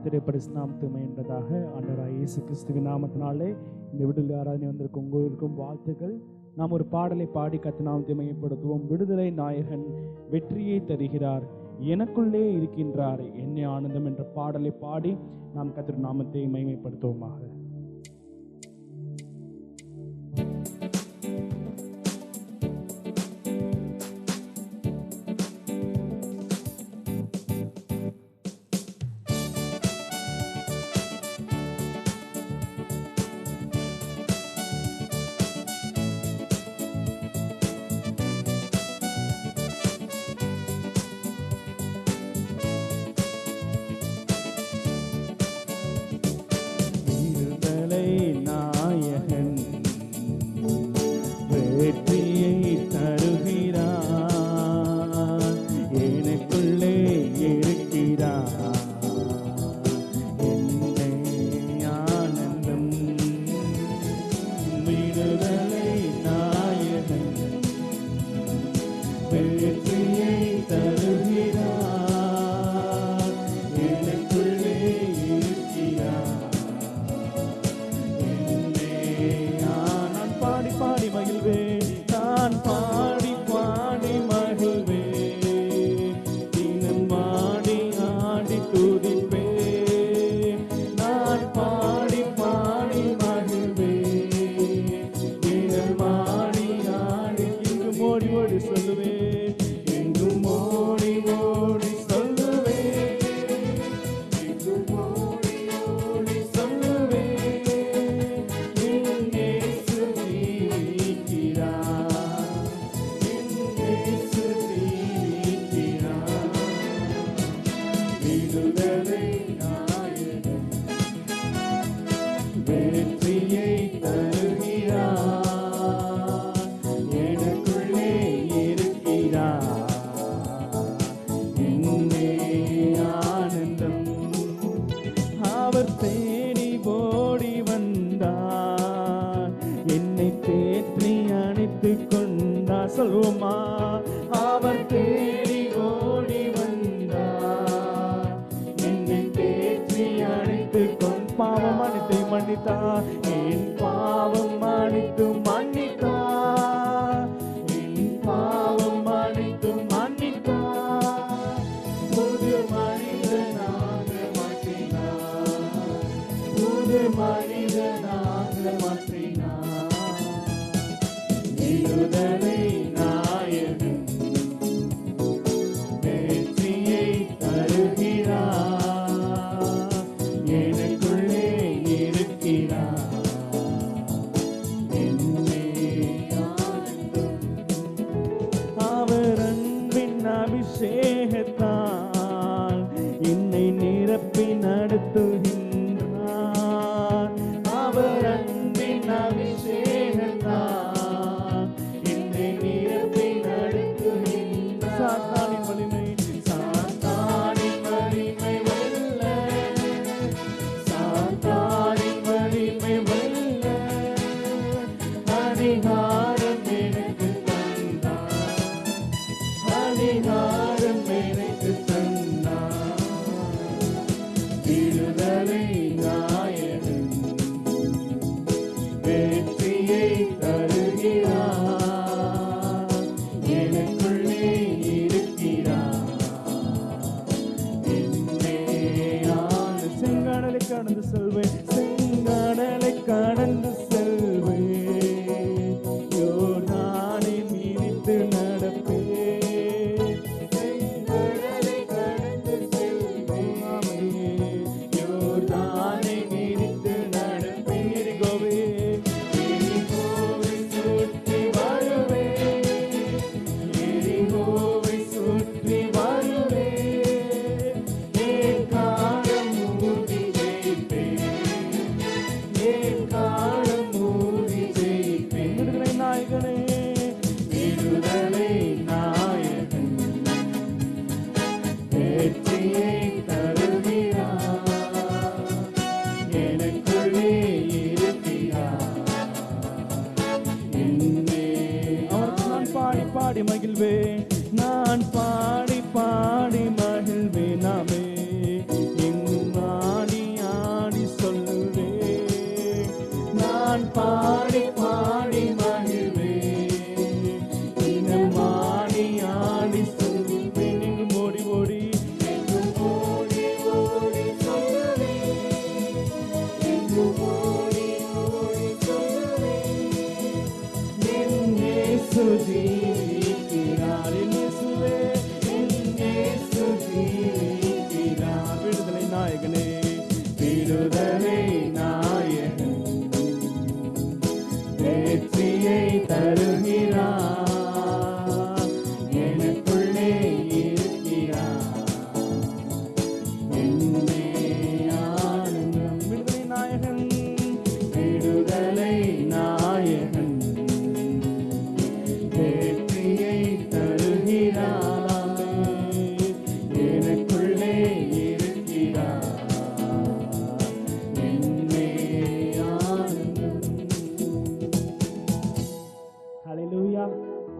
கர்த்தருடைய பரிசுத்த நாமத்துக்கு மகிமையுண்டாதாக. ஆண்டவராகிய இயேசு கிறிஸ்துவின் நாமத்தினாலே இந்த விடுதலை ஆராதனை வந்திருக்கும் உங்களுக்கும் வாழ்த்துக்கள். நாம் ஒரு பாடலை பாடி கர்த்தர் நாமத்தை மகிமைப்படுத்துவோம். விடுதலை நாயகன் வெற்றியை தருகிறார், எனக்குள்ளே இருக்கின்றார், என்னை ஆனந்தம் என்ற பாடலை பாடி நாம் கர்த்தர் நாமத்தை மகிமைப்படுத்துவோமாக. நாயகன் வெற்றியை தருகிறார், எனக்குள்ளே இருக்கிறார், என்னை ஆனந்தம். விடுதலை நாயகன் வெற்றியை தருகிறார், எனக்குள்ளே இருக்கிறார். பாடி மகிழ்வேன், நான் பாடி பாடி மகிழ்வேன், தினம் பாடி ஆடி துதிப்பேன். நான் பாடி பாடி மகிழ்வேன், தினம் பாடி ஆடி எங்கும் ஓடி ஓடி சொல்லுவேன், எங்கும் ஓடி ஓடி சொல்லுவேன், எங்கும் ஓடி ஓடி சொல்லுவேன். வெற்றியை தருகிறார், எனக்குள்ளே இருக்கிறார், என்னே ஆனந்தம். அவர் தேடி ஓடி வந்தார், என்னை தேற்றி அணைத்துக் கொண்டார். சொல்லுமா, அவர் தேடி ஓடி வந்தார், என்னை தேற்றி அணைத்துக் கொண்டார். பாவம் அனைத்து மன்னித்தார், என் பாவம் அனைத்து மன்னித்தார், என் பாவம் அனைத்து மன்னித்தார். புது மனிதனாக மாற்றினார், புது மனிதனாக மாற்றினார். விடுதலை நாயகன் வெற்றியை தருகிறார், எனக்குள்ளே இருக்கிறார், என்னே ஆனந்தம். அவர் அன்பின் அபிஷேகத்தால் என்னை நிரப்பி நடத்துகின்றார். அவர் அன்பின் அபிஷேகத்தால் என்னை நிரப்பி நடத்துகின்றார். சாத்தானின் வலிமை, சாத்தானின் வலிமை வெல்ல, சாத்தானின் வலிமை வெல்ல அதிகாரம் எனக்கு தந்தார், அதிகாரம் எனக்கு தந்தார். விடுதலை நாயகன் வெற்றியை தருகிறார், எனக்குள்ளே இருக்கிறார், என்னே ஆனந்தம். செங்கடலை கடந்து செல்வேன், செங்கடலை கடந்து செல்வேன், யோர்தானை மிதித்து நடப்பேன். செங்கடலை கடந்து செல்வேன், நாயகனே விடுதலை நாயகன் வெற்றியை தருகிறார் எனக்குள்ளே இருக்கிறார் என்னே ஆனந்தம் விடுதலை நாயகன் விடுதலை நாயகன் வெற்றியை தருகிறார் எனக்குள்ளே இருக்கிறார் என்னே ஆனந்தம். ஹல்லேலூயா.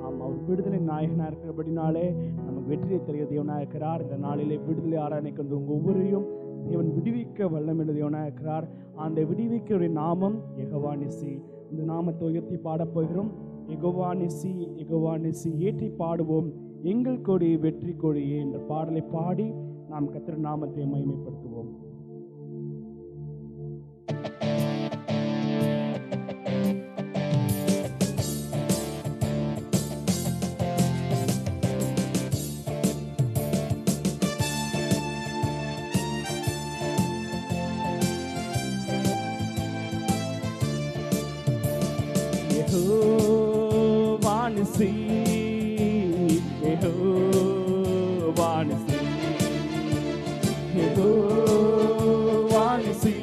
ஆமாம், அவர் விடுதலை நாயகனாக இருக்கிறபடினாலே நமக்கு வெற்றியை தருகிற தேவனாக இருக்கிறார். இந்த நாளிலே விடுதலை ஆராதனை கொண்டு ஒவ்வொருவரையும் தேவன் விடுவிக்க வல்லம் என்ற தேவனாக இருக்கிறார். அந்த விடுவிக்கருடைய நாமம் யெகோவா நிசி. இந்த நாமத்தை உயர்த்தி பாடப்போகிறோம். யெகோவா நிசி, யெகோவா நிசி ஏற்றி பாடுவோம் எங்கள் கொடி வெற்றி கொடியே என்ற பாடலை பாடி நாம் கர்த்தர் நாமத்தை மகிமைப்படுத்துவோம். யெகோவா நிசி, யெகோவா நிசி, யெகோவா நிசி,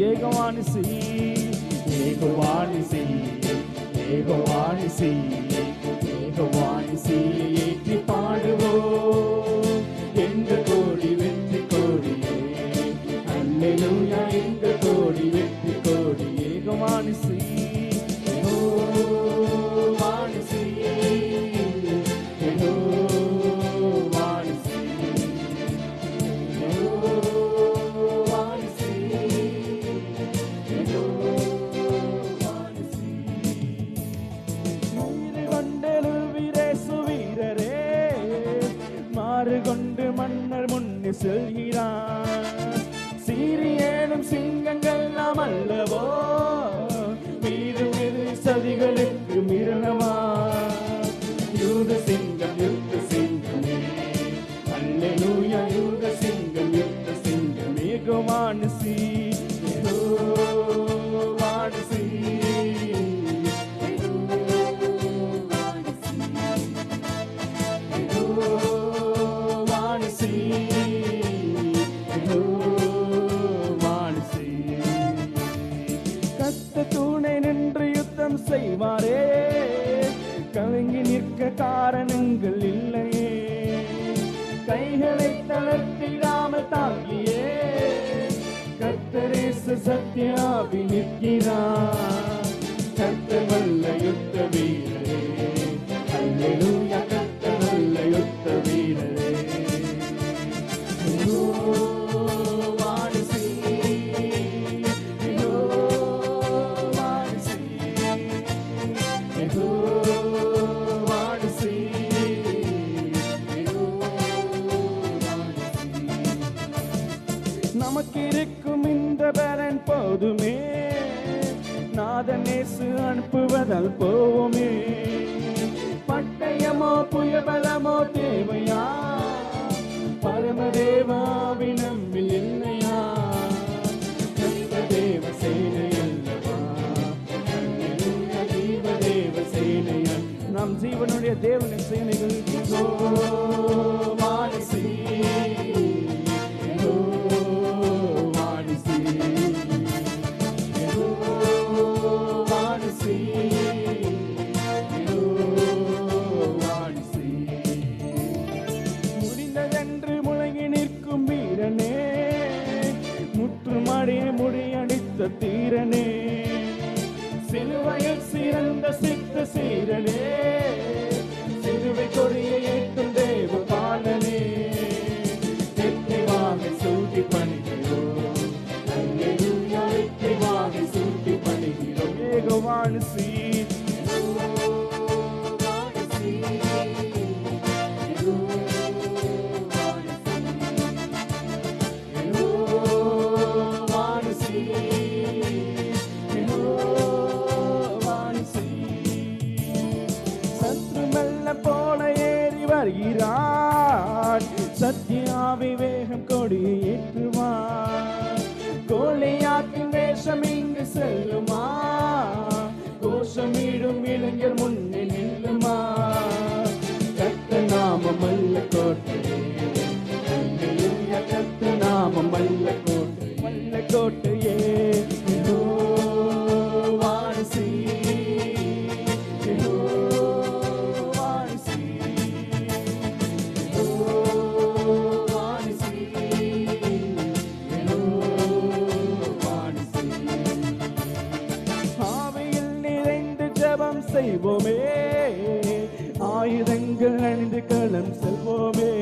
யெகோவா நிசி, யெகோவா நிசி, யெகோவா நிசி, யெகோவா நிசி, யெகோவா நிசி ஏற்றி பாடுவோம் எங்கள் கோடி வெற்றி கோடியே. அல்லேலூயா, எங்கள் கோடி வெற்றி கோடி யெகோவா நிசி, யெகோவா நிசி, யெகோவா நிசி, யெகோவா நிசி, யெகோவா நிசி. நீர் கொண்டெழுவீரே சுவீரரே, மாறு கொண்டு மன்னர் முன்னே செல்கிறார். சீரியனும் சிங்கங்கள் நாம் அல்லவோ, மீது சதிகளுக்கு மிரணமா. யூத சிங்கம் யுத்த சிங்கமே, அல்லேலூயா யூத சிங்கம் யுத்த சிங்கம். யெகோவா நிசி, யெகோவா நிசி, யெகோவா நிசி, யெகோவா நிசி, யெகோவா நிசி. கர்த்தர் துணை நின்று யுத்தம் செய்வாரே, கலங்கி நிற்க காரணங்கள் இல்லையே. கைகளை தளர்த்திடாமல் தாங்கியே கர்த்தரேசு சத்தியாவி நிற்கிறார். கர்த்தர் வல்ல யுத்த வீரரே, அல்லேலூயா கர்த்தர் வல்ல யுத்த வீரரே. யெகோவா நிசி, யெகோவா நிசி, யெகோவா நிசி, யெகோவா நிசி. நமக்கு இருக்கும் இந்த பலன் போதுமே, நாதனேசு அனுப்புவதால் போவோமே. பட்டயமோ புயபலமோ தேவையா, பரமதேவாவின் நம்மில் இல்லையா. தேவ சேனை அல்லவா, அல்லேலூயா ஜீவதேவ சேனையா. நாம் ஜீவனுடைய தேவனின் சேனைகள். யெகோவா நிசி, யெகோவா நிசி, யெகோவா நிசி, யெகோவா நிசி. முடிந்ததென்று முழங்கி நிற்கும் வீரனே, முற்றுமடைய முடியடித்த தீரனே. சிலுவையில் சிறந்த சித்த சீரனே, சிலுவை கொடியை ஏற்றும் தேவ பாலனே. வெற்றிவாக சூட்டி பணிகிறோம், அல்லேலூயா வெற்றிவாக சூட்டி பணிகிறோம். யெகோவா நிசி, யெகோவா நிசி, யெகோவா நிசி, யெகோவா நிசி, யெகோவா நிசி. கோட்டையே யெகோவானிசி யெகோவானிசி யெகோவானிசி யெகோவானிசி. ஆவியில் நிறைந்து ஜெபம் செய்வோமே, ஆயுதங்கள் அணிந்து களம் செல்வோமே,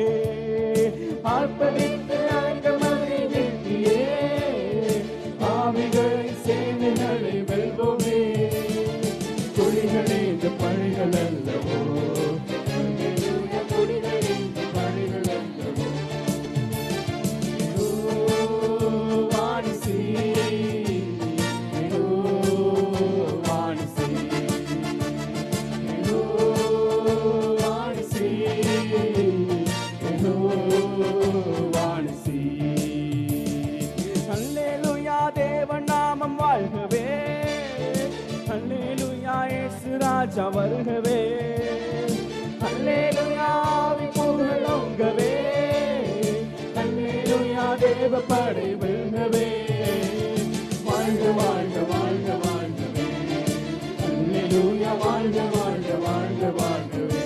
ஆர்ப்பரித்து அங்கமதை வெற்றியே, ஆவிகளை சேனைகளை வெல்வோமே. கொடிகளே இந்த பணிகள் அல்லவோ, கொடிகளே இந்த பணிகள் அல்லவோ. யெகோவானிசி யெகோவானிசி யெகோவானிசி யெகோவானிசி. அல்லேலூயா தேவன் நாமம் வாழ்கவே, அல்லேலூயா இயேசு ராஜா வருகவே, அல்லேலூயா ஆவி புகழோங்கவே, அல்லேலூயா தேவ படை வெல்கவே. வாழ்க வாழ்க வாழ்க வாழ்கவே, அல்லேலூயா வாழ்க வாழ்க வாழ்க வாழ்கவே.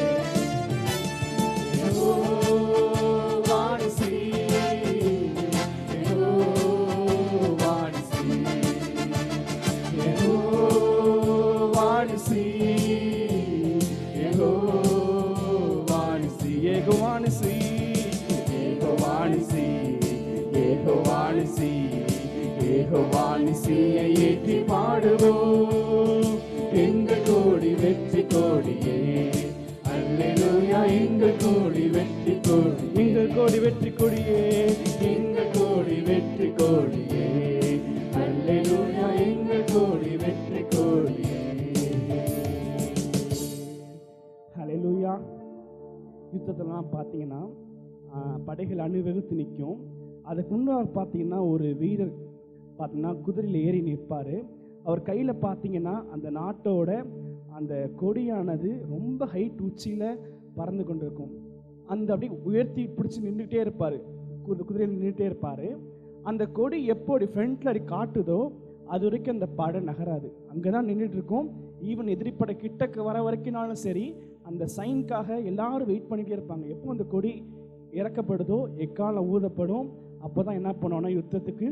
யெகோவானிசி யெகோவானிசி யெகோவானிசி யெகோவானிசி யெகோவானிசி யெகோவானிசி யெகோவானிசி யெகோவானிசியை ஏற்றி பாடுவோம், எங்கள் கோடி வெற்றி கோடியே. அல்லேலூயா எங்கள் கோடி வெற்றி கோடி, எங்கள் கோடி வெற்றி கொடியே, எங்கள் கோடி வெற்றி கோடியே. அல்லேலூயா எங்கள் கோடி வெற்றி கோடியே. ஹல்லேலூயா. யுத்தத்திலலாம் பார்த்தீங்கன்னா படைகள் அணிவகுத்து நிற்கும். அதுக்கு முன்னாடி பார்த்தீங்கன்னா ஒரு வீரர் பார்த்தீங்கன்னா குதிரையில் ஏறி நிற்பார். அவர் கையில் பார்த்தீங்கன்னா அந்த நாட்டோட அந்த கொடியானது ரொம்ப ஹைட் உச்சியில் பறந்து கொண்டு இருக்கும். அந்த அப்படி உயர்த்தி பிடிச்சி நின்றுட்டே இருப்பார், குதிரையில் நின்றுட்டே இருப்பார். அந்த கொடி எப்படி ஃப்ரண்ட்டில் அப்படி காட்டுதோ அது வரைக்கும் அந்த படை நகராது, அங்கே தான் நின்றுட்டு இருக்கும். ஈவன் எதிரிப்படை கிட்டக்கு வர வரைக்கும்னாலும் சரி அந்த சைனுக்காக எல்லாரும் வெயிட் பண்ணிகிட்டே இருப்பாங்க. எப்போ அந்த கொடி இறக்கப்படுதோ எக்காலம் ஊதப்படும், அப்போ தான் என்ன பண்ணுவோன்னா யுத்தத்துக்கு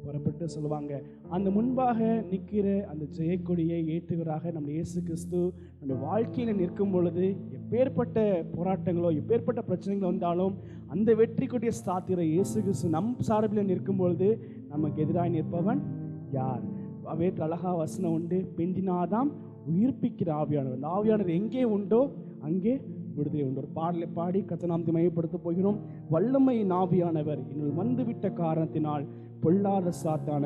புறப்பட்டு சொல்லுவாங்க. அந்த முன்பாக நிற்கிற அந்த ஜெயக்கொடியை ஏற்றுவராக நம்ம இயேசு கிறிஸ்து நம்ம வாழ்க்கையில் நிற்கும் பொழுது எப்பேற்பட்ட போராட்டங்களோ எப்பேற்பட்ட பிரச்சனைகளோ வந்தாலும் அந்த வெற்றி கொடியை ஸ்தாத்திர இயேசு கிறிஸ்து நம் சார்பில் நிற்கும் பொழுது நமக்கு எதிராக நிற்பவன் யார்? வேற்று அழகா வசனம் உண்டு, பெண்டினாதாம் உயிர்ப்பிக்கிற ஆவியானவர். அந்த ஆவியானவர் எங்கே உண்டோ அங்கே விடுதலை உண்டு. ஒரு பாடலை பாடி கர்த்தர் மையப்படுத்த போகிறோம். வல்லமையின் ஆவியானவர் என்னுள் வந்துவிட்ட காரணத்தினால் பொல்லாத சாத்தான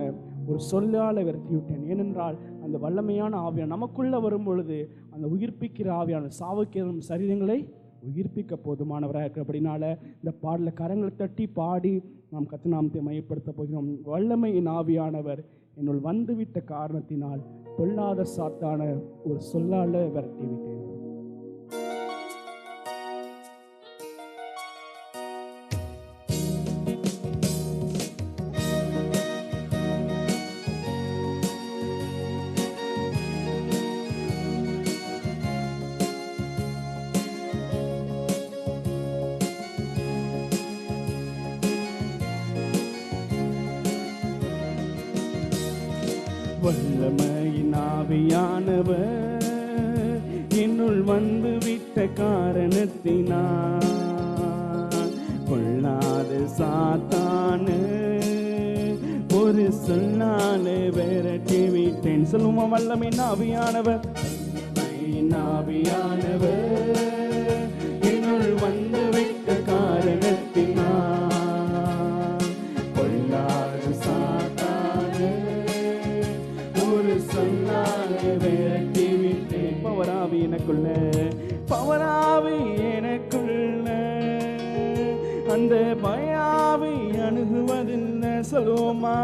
ஒரு சொல்லால விரட்டிவிட்டேன். ஏனென்றால் அந்த வல்லமையான ஆவியான நமக்குள்ள வரும் பொழுது அந்த உயிர்ப்பிக்கிற ஆவியான சாவுக்கிற சரீரங்களை உயிர்ப்பிக்க போதுமானவராக இருக்கிறபடினால இந்த பாடலை கரங்களை தட்டி பாடி நாம் கர்த்தர் மையப்படுத்த போகிறோம். வல்லமையின் ஆவியானவர் என்னுள் வந்துவிட்ட காரணத்தினால் பொல்லாத சாத்தான ஒரு சொல்லால விரட்டிவிட்டேன். வல்லமையின் ஆவியானவர் என்னுள் வந்துவிட்ட காரணத்தினால் பொல்லாத சாத்தான ஒரு சொல்லால விரட்டி விட்டேன். சொல்லுமா, வல்லமையின் ஆவியானவர், வல்லமையின் ஆவியானவர் என்னுள் வந்துவிட்ட காரணத்தினால் பொல்லாத சாத்தான ஒரு சொல்லால விரட்டி விட்டேன். பவராவி எனக்குள்ள, பவராவி எனக்குள்ள, அந்த பயாவி அணுகுவதில்லை. சொல்லுவோமா,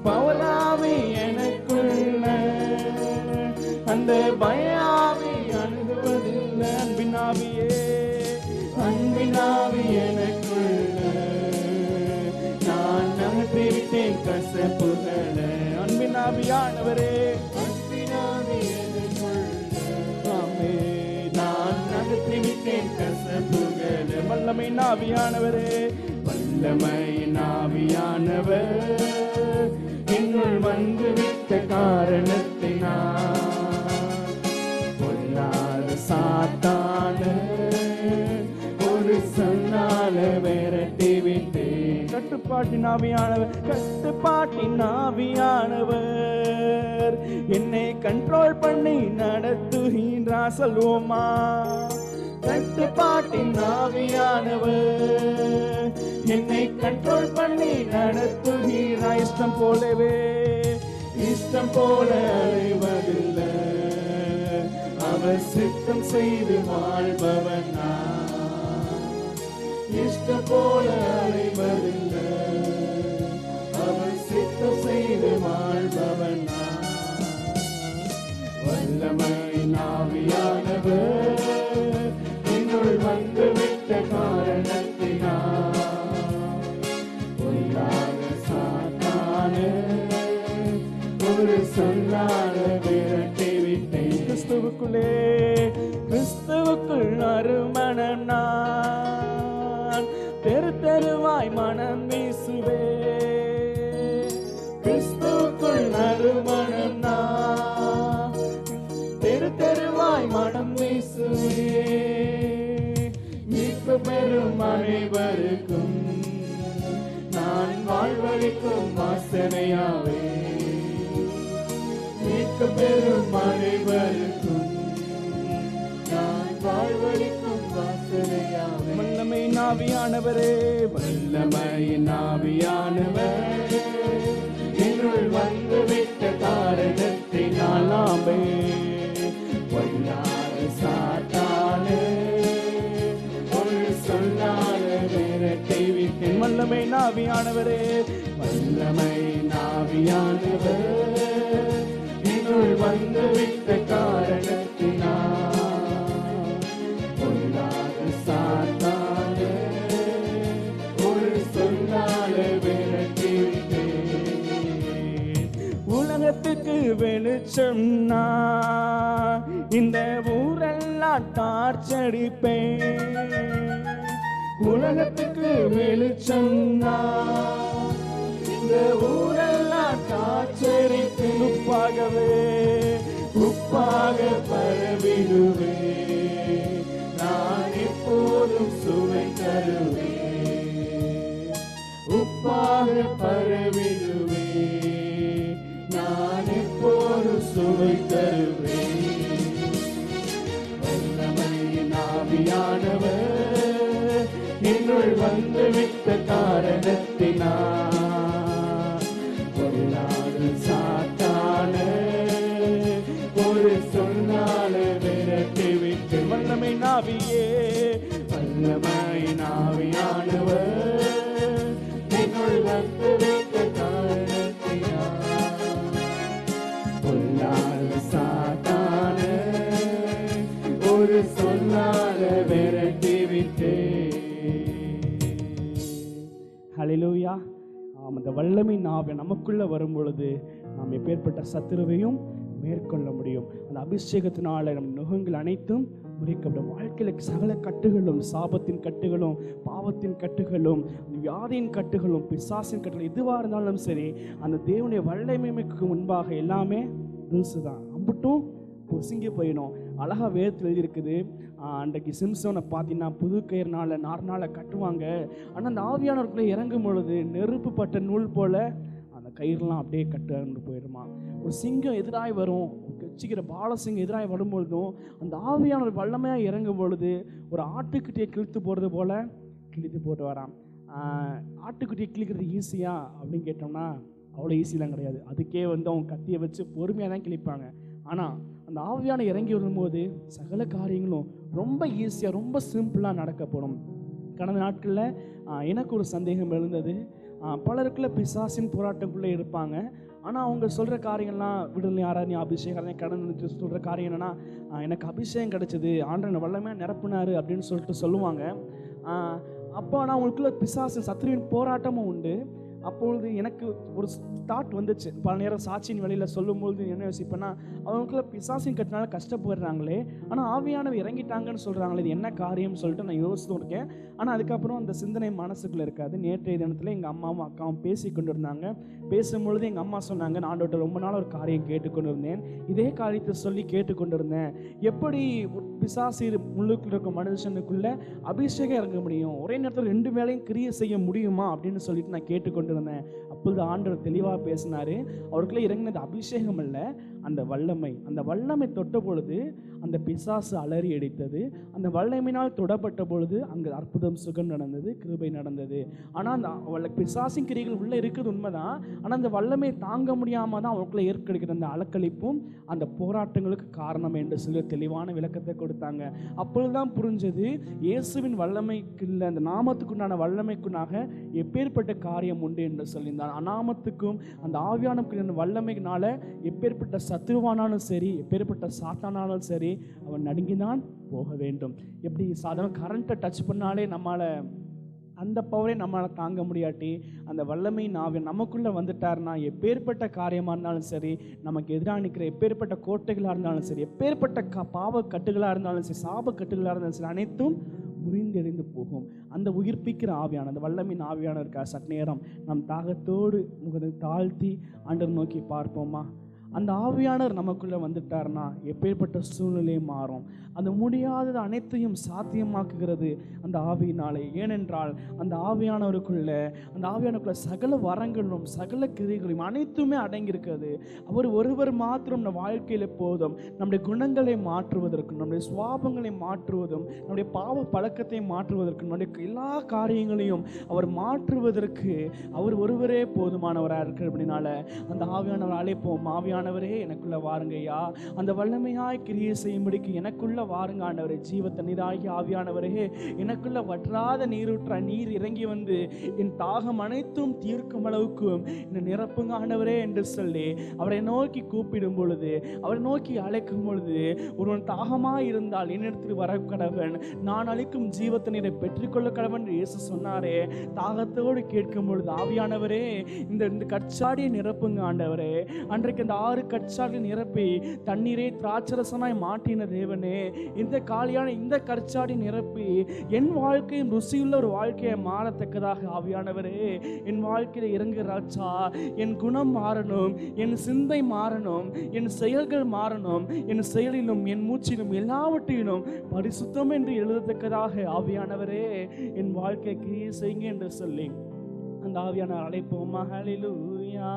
பவராவி எனக்குள்ள, அந்த பயாவி அணுகுவதில்லை. அன்பினாவியே, அன்பினாவி எனக்குள்ள, நான் நகர்த்தி விட்டேன் கசப்பு புகழ அன்பின் ஆவியானவரே ஆமே நான் நகர்த்தி விட்டேன் கசப்புகள வல்லமை ஆவியானவரே வல்லமை ஆவியானவர் என்னுள் வந்து விட்ட காரணத்தினால் பொல்லாத சாத்தான ஒரு சொன்னால விரட்டி விட்டேன் கட்டுப்பாட்டின் ஆவியானவர் என்னை கண்ட்ரோல் பண்ணி நடத்துகின்றார் சொல்வோமா கட்டுப்பாட்டின் ஆவியானவர் என்னை கண்ட்ரோல் பண்ணி நடத்துகிறார் இஷ்டம் போலவே இஷ்டம் போல அலைவதில்லை அவர் சித்தம் செய்து வாழ்பவன் இஷ்டம் போல அலைவதில்லை அவர் சித்தம் செய்து வாழ்பவன் வல்லமை ஆவியானவர் என்னுள் வந்து விட்ட காரணத்தினால் பொல்லாத சாத்தான ஒரு சொல்லாத விரட்டி விட்டேன் கிறிஸ்துவுக்குள் அருமணம் நான் தெரு தெருவாய் மனம் வீசுவே கிறிஸ்துவுக்குள் அருமணம் நான் தெரு தெருவாய் மனம் வீசுவே மீட்பு பெறும் அனைவருக்கும் நான் வாழ்வழிக்கும் வாசனையாவே மீட்பு பெறும் அனைவருக்கும் நான் வாழ்வழிக்கும் வாசனையாவே வல்லமை ஆவியானவரே வல்லமை ஆவியானவர் என்னுள் வந்து விட்ட காரணத்தினாலாமே பொல்லாத சாத்தான ஒரு சொல்லாத விரட்டி விட்டேன் வல்லமை ஆவியானவரே வல்லமை ஆவியானவர் என்னுள் வந்து விட்ட காரணத்தினால் பொல்லாத சாத்தான ஒரு சொல்லாத விரட்டி விட்டேன் உலகத்துக்கு வெளிச்சம் நான் இந்த ஊரெல்லாம் டார்ச்சடிப்பேன் உலகத்துக்கு வெளிச்சம் நான் இந்த ஊரெல்லாம் டார்ச்சடிப்பேன் உப்பாக பரவிடுவே நான் எப்போதும் சுவை தருவேன் உப்பாக பரவிடுவே நான் எப்போதும் சுவை தருவேன் வல்லமை ஆவியானவர் என்னுள் வந்து விட்ட காரணத்தினால் பொல்லாத சாத்தான ஒரு சொன்னால விரட்டி விட்டு வல்லமை ஆவியே வல்லமை ஆவியானவர் என்னுள் வந்து விட்ட காரணத்தினால் பொல்லாத சாத்தான ஒரு சொன்னால விரட்டி விட்டே ஹல்லேலூயா. அந்த வல்லமை ஆவி நமக்குள்ள வரும் பொழுது நாம் எப்பேற்பட்ட சத்துருவையும் மேற்கொள்ள முடியும். அந்த அபிஷேகத்தினால நம் நுகங்கள் அனைத்தும் முறிக்கப்படும். வாழ்க்கையில் சகல கட்டுகளும், சாபத்தின் கட்டுகளும், பாவத்தின் கட்டுகளும், வியாதியின் கட்டுகளும், பிசாசின் கட்டுகளும் எதுவாக இருந்தாலும் சரி, அந்த தேவனுடைய வல்லமைக்கு முன்பாக எல்லாமே தூசு தான். அம்பட்டும் பொசுங்கி போயிடும். அழகா வேதத்தில் எழுதியிருக்குது. அன்றைக்கு சிம்சோனை பார்த்தீங்கன்னா புது கயிறுனால நார்னால கட்டுவாங்க. ஆனால் அந்த ஆவியானவர்களை இறங்கும் பொழுது நெருப்பு பட்ட நூல் போல அந்த கயிறுலாம் அப்படியே கட்டு போயிடுமா. ஒரு சிங்கம் எதிராக வரும், கட்சிக்கிற பாலசிங்கம் எதிராக வரும்பொழுதும் அந்த ஆவியானவர் வல்லமையாக இறங்கும் பொழுது ஒரு ஆட்டுக்குட்டியை கிழித்து போகிறது போல கிழித்து போட்டு வரான். ஆட்டுக்குட்டியை கிழிக்கிறது ஈஸியா அப்படின்னு கேட்டோம்னா அவ்வளோ ஈஸிலாம் கிடையாது. அதுக்கே அவங்க கத்தியை வச்சு பொறுமையாக தான் கிழிப்பாங்க. ஆனால் அந்த ஆவியான இறங்கி வரும்போது சகல காரியங்களும் ரொம்ப ஈஸியாக, ரொம்ப சிம்பிளாக நடக்கப்படும். கடந்த நாட்களில் எனக்கு ஒரு சந்தேகம் எழுந்தது. பலருக்குள்ள பிசாசின் போராட்டக்குள்ளே இருப்பாங்க. ஆனால் அவங்க சொல்கிற காரியங்கள்லாம் விடுதலை ஆராதனை அபிஷேகம் கடந்து சொல்கிற காரியம் என்னென்னா, எனக்கு அபிஷேகம் கிடச்சிது, ஆண்டவன் வல்லமையாக நிரப்புனார் அப்படின்னு சொல்லிட்டு சொல்லுவாங்க. அப்போ ஆனால் அவங்களுக்குள்ள பிசாசின் சத்துருவின் போராட்டமும் உண்டு. அப்பொழுது எனக்கு ஒரு தாட் வந்துச்சு. பல நேரம் சாட்சியின் வழியில் சொல்லும்போது என்ன யோசிப்பேன்னா, அவங்களுக்குள்ள பிசாசின் கட்டினால கஷ்டப்படுறாங்களே, ஆனால் ஆவியானவர் இறங்கிட்டாங்கன்னு சொல்கிறாங்களே, இது என்ன காரியம்னு சொல்லிட்டு நான் யோசித்து இருக்கேன். ஆனால் அதுக்கப்புறம் அந்த சிந்தனை மனசுக்குள்ளே இருக்காது. நேற்றைய தினத்தில் எங்கள் அம்மாவும் அக்காவும் பேசி கொண்டு இருந்தாங்க. பேசும்பொழுது எங்கள் அம்மா சொன்னாங்க, நான் ஆண்டவர்கிட்ட ரொம்ப நாள் ஒரு காரியம் கேட்டுக்கொண்டு இருந்தேன், இதே காரியத்தை சொல்லி கேட்டுக்கொண்டு இருந்தேன். எப்படி பிசாசு முள்ளுக்குள்ள இருக்க மனுஷனுக்குள்ள அபிஷேகம் இறங்க முடியும், ஒரே நேரத்தில் 2 வேளையும் கிரியை செய்ய முடியுமா அப்படின்னு சொல்லிட்டு நான் கேட்டுக்கொண்டு இருந்தேன். அப்பொழுது ஆண்டவர் தெளிவாக பேசினாரு. அவருக்குள்ள இறங்கினது அபிஷேகம் அல்ல, அந்த வல்லமை. அந்த வல்லமை தொட்ட பொழுது அந்த பிசாசு அலறி அடித்தது. அந்த வல்லமையினால் தொடப்பட்ட பொழுது அங்கு அற்புதம், சுகம் நடந்தது, கிருபை நடந்தது. ஆனால் அந்த பிசாசின் கிரிகள் உள்ளே இருக்குது உண்மைதான். ஆனால் அந்த வல்லமை தாங்க முடியாமல் தான் அவருக்குள்ள ஏற்படுகிற அந்த அலக்களிப்பும் அந்த போராட்டங்களுக்கு காரணம் என்று சொல்லி தெளிவான விளக்கத்தை கொடுத்தாங்க. அப்பொழுதுதான் புரிஞ்சது, இயேசுவின் வல்லமைக்கு இல்லை, அந்த நாமத்துக்குண்டான வல்லமைக்குண்டாக எப்பேற்பட்ட காரியம் உண்டு என்று சொல்லியிருந்தார். அநாமத்துக்கும் அந்த ஆவியான வல்லமையினால எப்பேற்பட்ட சத்துருவானாலும் சரி, எப்பேற்பட்ட சாத்தானாலும் சரி, அவன் நடுங்கிதான் போக வேண்டும். எப்படி சாதாரண கரண்ட்டை டச் பண்ணாலே நம்மளால அந்த பவரை நம்மளால் தாங்க முடியாட்டி, அந்த வல்லமையின் ஆவியானவர் நமக்குள்ளே வந்துட்டார்னா எப்பேற்பட்ட காரியமாக இருந்தாலும் சரி, நமக்கு எதிராக நிற்கிற எப்பேற்பட்ட கோட்டைகளாக இருந்தாலும் சரி, எப்பேற்பட்ட பாவ கட்டுகளாக இருந்தாலும் சரி, சாப கட்டுகளாக இருந்தாலும் சரி, அனைத்தும் முறிந்தெறிந்து போகும். அந்த உயிர்ப்பிக்கிற ஆவியான அந்த வல்லமையின் ஆவியானவர் இருக்கா. சற்று நேரம் நம் தாகத்தோடு முகத்தை தாழ்த்தி ஆண்டவர் நோக்கி பார்ப்போமா? அந்த ஆவியானவர் நமக்குள்ளே வந்துட்டார்னா எப்பேற்பட்ட சூழ்நிலையும் மாறும். அந்த முடியாதது அனைத்தையும் சாத்தியமாக்குகிறது அந்த ஆவியினாலே. ஏனென்றால் அந்த ஆவியானவருக்குள்ள சகல வரங்களும் சகல கிரிகளும் அனைத்துமே அடங்கியிருக்கிறது. அவர் ஒருவர் மாத்திரம் நம் வாழ்க்கையில் போதும். நம்முடைய குணங்களை மாற்றுவதற்கும், நம்முடைய சுவாபங்களை மாற்றுவதும், நம்முடைய பாவ பழக்கத்தை மாற்றுவதற்கும், நம்முடைய எல்லா காரியங்களையும் அவர் மாற்றுவதற்கு அவர் ஒருவரே போதுமானவராக இருக்கிற அப்படின்னால அந்த ஆவியானவர் அழைப்போம். ஆவியானவரே எனக்குள்ள வாருங்க ஐயா, அந்த வல்லமையாய் கிரியை செய்யும்படிக்கு எனக்குள்ள வாருங்க ஆண்டவரே. ஜீவ தண்ணீராகி ஆவியானவரே, எனக்குள்ள வற்றாத நீரூற்ற நீர் இறங்கி வந்து என் தாகம் அனைத்தும் தீர்க்கும் அளவுக்கு என்னை நிரப்புங்க ஆண்டவரே என்று சொல்லி அவரை நோக்கி கூப்பிடும் பொழுது, அவரை நோக்கி அழைக்கும் பொழுது, ஒருவன் தாகமாய் இருந்தால் என்னிடத்தில் வர கடவன், நான் அளிக்கும் ஜீவ தண்ணீரை பெற்றுக்கொள்ள கடவன் இயேசு சொன்னாரே. தாகத்தோடு கேட்கும் பொழுது ஆவியானவரே இந்த கற்சாடியை நிரப்புங்க ஆண்டவரே. அன்றைக்கு இந்த 6 கற்சாடியை நிரப்பி தண்ணீரை திராட்சரசமாய் மாற்றின தேவனே, இந்த காலியான இந்த கற்சாடி நிரப்பி என் வாழ்க்கையும் ருசியுள்ள ஒரு வாழ்க்கையை மாறத்தக்கதாக ஆவியானவரே என் வாழ்க்கையில் இறங்கு ராஜா. என் குணம் மாறணும், என் சிந்தை மாறணும், என் செயல்கள் மாறணும், என் செயலிலும் என் மூச்சிலும் எல்லாவற்றிலும் பரிசுத்தம் என்று எழுதத்தக்கதாக ஆவியானவரே என் வாழ்க்கைக்கு செய்யுங்க என்று சொல்லி அந்த ஆவியானவர் அழைப்போமா? ஹல்லேலூயா.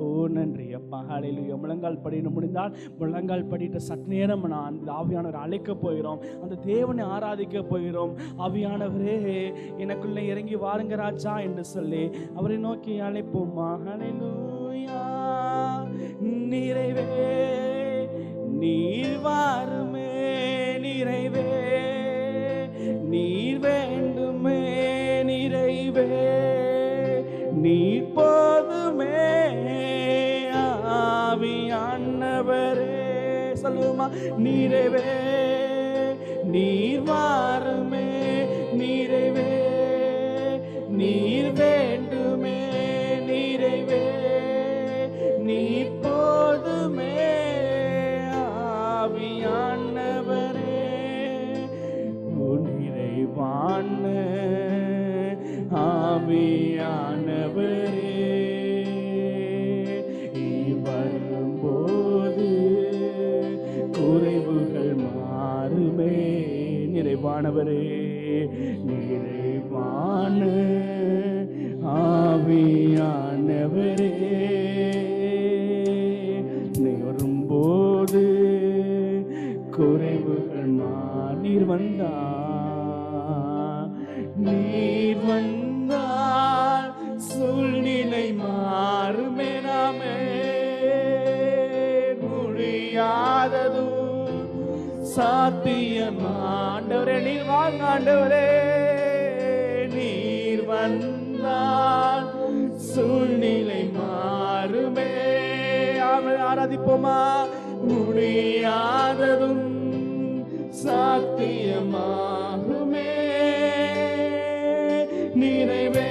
ஓ நன்றி அப்பா, ஹல்லேலூயா. முழங்கால் படின்னு முடிந்தால் முழங்கால் படிட்ட சற்று நேரம் நான் அந்த ஆவியானவர் அழைக்க போகிறோம், அந்த தேவனை ஆராதிக்க போகிறோம். ஆவியானவரே எனக்குள்ளே இறங்கி வாருங்க ராஜா என்று சொல்லி அவரை நோக்கி அழைப்போமா? ஹல்லேலூயா. நிறைவே நீர் வாருமே, நிறைவே நீர் வேண்டுமே, நிறைவே நீர் போதுமே ஆவியானவரே. சொல்லுமா? நிறைவே நீர் வாருமே, நிறைவே நீர் வேண்டுமே, நிறைவே நீர் போதுமே ஆவியானவரே. நிறைவான ஆவியானவரே வரும்போது குறைவுகள் மாறுமே. நிறைவானவரே, நிறைவான ஆவியானவரே வரும்போது குறைவுகள் நீர் வந்தால் சூழ்நிலை மாறுமே. நாமே முடியாததும் சாத்தியமாண்டவரே நீர் வாங்க ஆண்டவரே. நீர் வந்தால் சூழ்நிலை மாறுமே. ஆராதிப்போமா? முடியாததும் சாத்தியமாகுமே. நிறைவே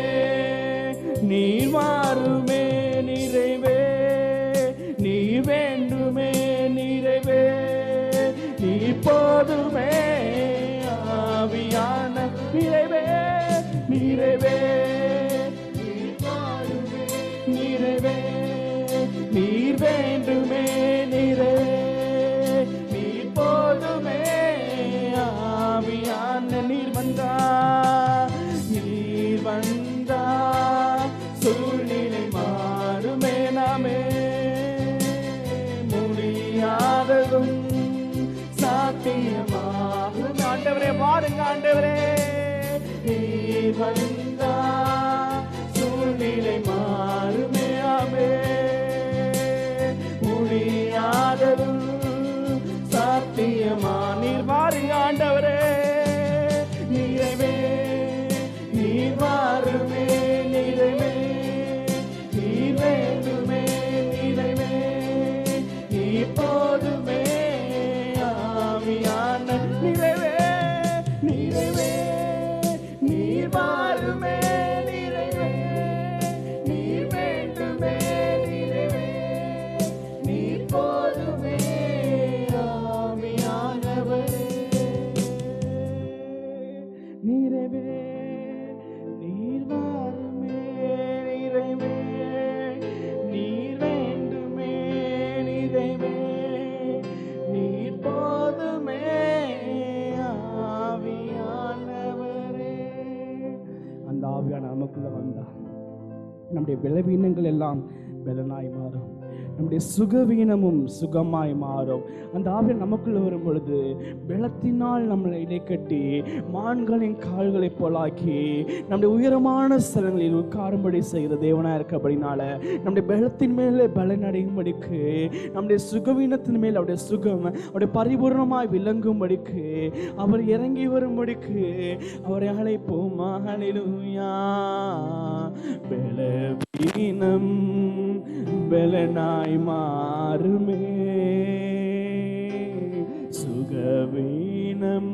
நீர் வாருமே நிறைவே, நீர் வேண்டுமே நிறைவே, நீ போதுமே ஆவியான நிறைவே, நிறைவே நிறைவே, நீர் வேண்டுமே நிறைவே, நீர் போதுமே ஆவியான நீர் வந்தா, நீர் வந்தா சூழ்நிலை மாறுமே, நாமே முடியாததும் சாத்தியமாகும். ஆண்டவரே வாருங்க ஆண்டவரே, நீர் வந்தா சூழ்நிலை மாறுமே, ஆமே முடியாததும் சாத்தியமா. நீர் வாருங்க ஆண்டவரே, நிறைவே நீர் வாருமே நிறைவே, நீர் வேண்டுமே நிறைவே, நீ போதுமே ஆவியான நிறைவே, நிறைவே நீர் வாருமே நிறைவே, நீர் வேண்டுமே நிறைவே, நீர் போதுமே ஆவியானவரே, நிறைவே நீர் வாருமே நிறைவே, நீர் வேண்டுமே நிறைவே, நீர் போதுமே ஆவியானவரே. அந்த ஆவியான நமக்குள்ள வந்தா நம்முடைய பலவீனங்கள் எல்லாம் பலனாய் மாறும், நம்முடைய சுகவீனமும் சுகமாய் மாறும். அந்த ஆவியானவர் நமக்குள்ள வரும் பொழுது பலத்தினால் நம்மளை இடைக்கட்டி மான்களின் கால்களை போலாக்கி நம்முடைய உயரமான ஸ்தலங்களில் உட்காரும்படி செய்கிற தேவனாக இருக்கபடினால நம்முடைய பலத்தின் மேலே பலன் அடையும்படிக்கு, நம்முடைய சுகவீனத்தின் மேல் அவருடைய சுகம் அவருடைய பரிபூர்ணமாய் விளங்கும்படிக்கு, அவர் இறங்கி வரும்படிக்கு அவரை அழைப்போம். ஹல்லேலூயா. பலவீனம் பலனாய் மாறுமே, சுகவீனம்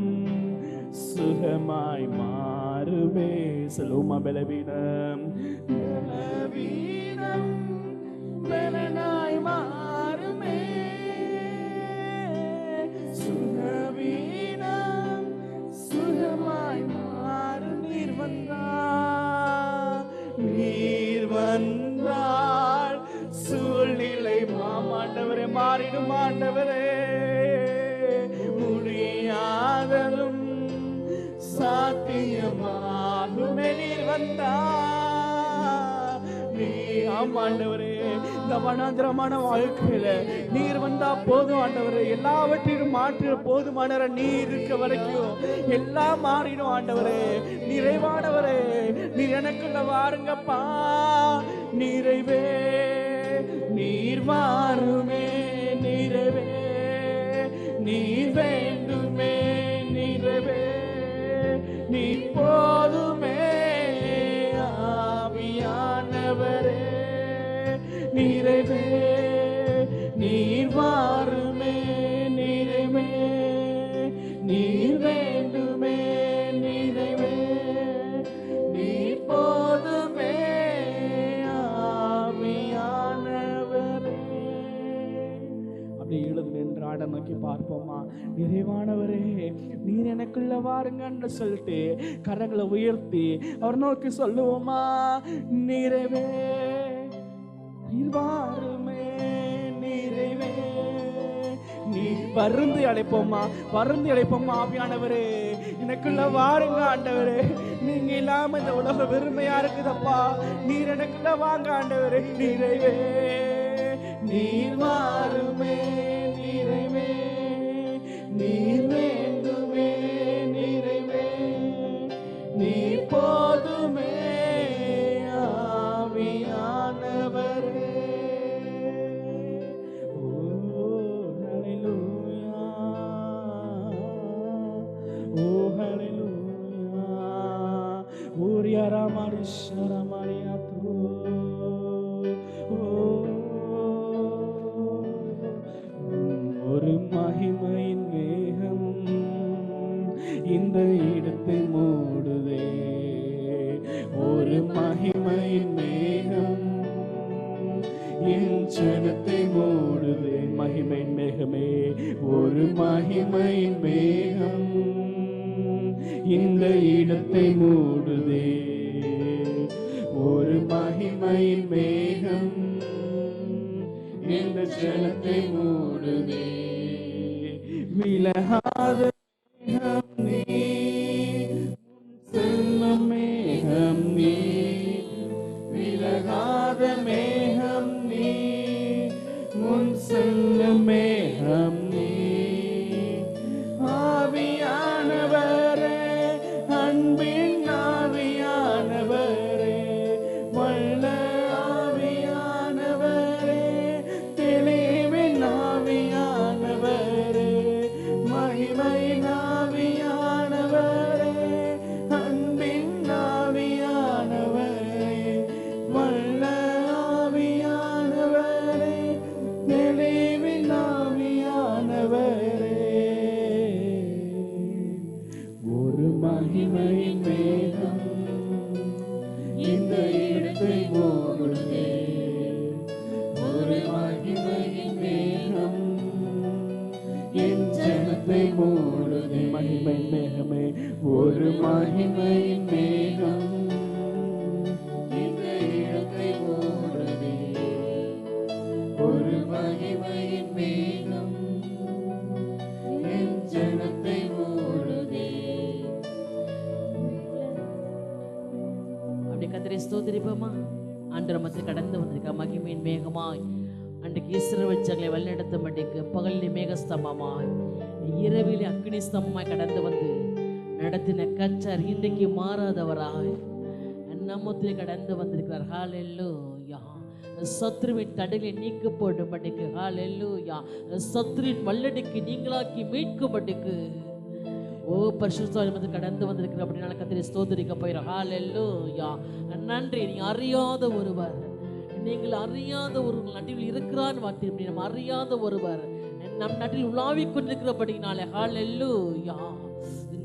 சுகமாய் மாறுமே. சொல்லுமா, பலவீனம் பலவீனம் பலனாய் மாறுமே, சுகவீனம் சுகமாய் மாறு. நீர் வந்தார், நீர் வந்தார் சூழ்நிலை மாமாண்டவரே மாறிடும். ஆண்டவரே முடியாததும் சாத்தியமாகுமே, நீர் வந்தா. ஆண்டவரே இந்த வனாந்திரமான வாழ்க்கையில நீர் வந்தா போதும் ஆண்டவரே, எல்லாவற்றையும் மாற்ற போதுமானவர நீர் இருக்க வரைக்கும் எல்லாம் மாறிடும் ஆண்டவரே. நிறைவானவரே நீர் எனக்குள்ள வாருங்கப்பா, நிறைவே நீர் வாருமே நிறைவே, நீர் வேண்டுமே நிறைவே, நீ போதுமே ஆவியானவரே, நிறைவே நீர் வாருமே நிறைவே, நீர் வேண்டுமே நிறைவே, நீர் போதுமே ஆவியானவரே. அப்படி எழுது நின்று ஆட நோக்கி பார்ப்போமா. நிறைவானவரே நீர் எனக்குள்ள வாருங்கன்னு சொல்லிட்டு கரங்களை உயர்த்தி அவர் நோக்கி சொல்லுவோமா. நிறைவே நீர் வாருமே நிறைவே, நீ பருந்து அழைப்போமா, பருந்து அழைப்போமா. ஆவியானவரே எனக்குள்ள வாருங்க ஆண்டவரே, நீங்க இல்லாம இந்த உலகம் வெறுமையா இருக்குதப்பா, நீர் எனக்குள்ள வாங்க ஆண்டவரே. நிறைவே நீர் வாருமே நிறைவே, நீர் வேண்டுமே நிறைவே, நீர் போதுமே ஆவியானவரே. ஓ ஹல்லேலூயா, ஓ ஹல்லேலூயா. ஊரியாரா மாரிஷரா மாரியாத்து. ஒரு மகிமையின் மேகம் இந்த இடத்தை மூடுதே, ஒரு ஒரு மகிமையின் மேகம் என் ஜனத்தை மூடுதே. மகிமையின் மேகமே, ஒரு மகிமையின் மேகம் இந்த இடத்தை மூடுதே. ஒரு மகிமையின் மேகம் இந்த ஜனத்தை மூடுதே. விலகாத மேகம் நீ, செல்லும் மேகம் நீ, விலகாத மேகம் நீ, முன் செல்லும் மேகம் நீ. ஆவியானவரே, அன்பின் ஆவியானவரே, வல்ல ஆவியானவரே, தெளிவின் ஆவியானவரே, மகிமையின் ஆவியானவரே, அன்பின் ஆவியானவரே, வல்ல ஆவியானவரே, தெளிவின் ஆவியானவரே. ஒரு மகிமையின் மேகம் இந்த இடத்தை மூடுதே. ஒரு மகிமையின் மேகம் என் ஜனத்தை மூடுதே. மகிமையின் மேகமே, ஒரு மகிமையின் மேகம் இந்த இடத்தை மூடுதே. ஒரு மகிமையின் மேகம் என் ஜனத்தை மூடுதே. அப்படி கர்த்தரை ஸ்தோத்திரிப்போமா? ஆண்டவர் மத்தியில் கடந்து வந்திருக்க மகிமையின் மேகமாய் அன்றைக்கு இஸ்ரவேல் ஜனங்களை வழிநடத்தும்படிக்கு பகலில் மேகஸ்தம்பமாய் இரவிலே அக்னி ஸ்தம்பமாய் கடந்து வந்து நடத்தின கர்த்தர் இன்றைக்கு மாறாதவராய் நம்மத்தில் கடந்து வந்திருக்கிறார். ஹல்லேலூயா. சத்ருவின் தடையை நீக்கப்படும் ஹல்லேலூயா. சத்ருவின் வல்லடிக்கு நீங்களாக்கி மீட்கும்படிக்கு ஓ பரிசுத்த கடந்து வந்திருக்கிற அப்படினால கர்த்தரை ஸ்தோத்திரிக்க போயிடும். ஹல்லேலூயா. நன்றி. நீ அறியாத ஒருவர், நீங்கள் அறியாத ஒரு நட்டில் இருக்கிறான்னு வார்த்தை, நம்ம அறியாத ஒருவர் நம் நாட்டில் உலாவிக் கொண்டிருக்கிறபடினாலே ஹல்லேலூயா.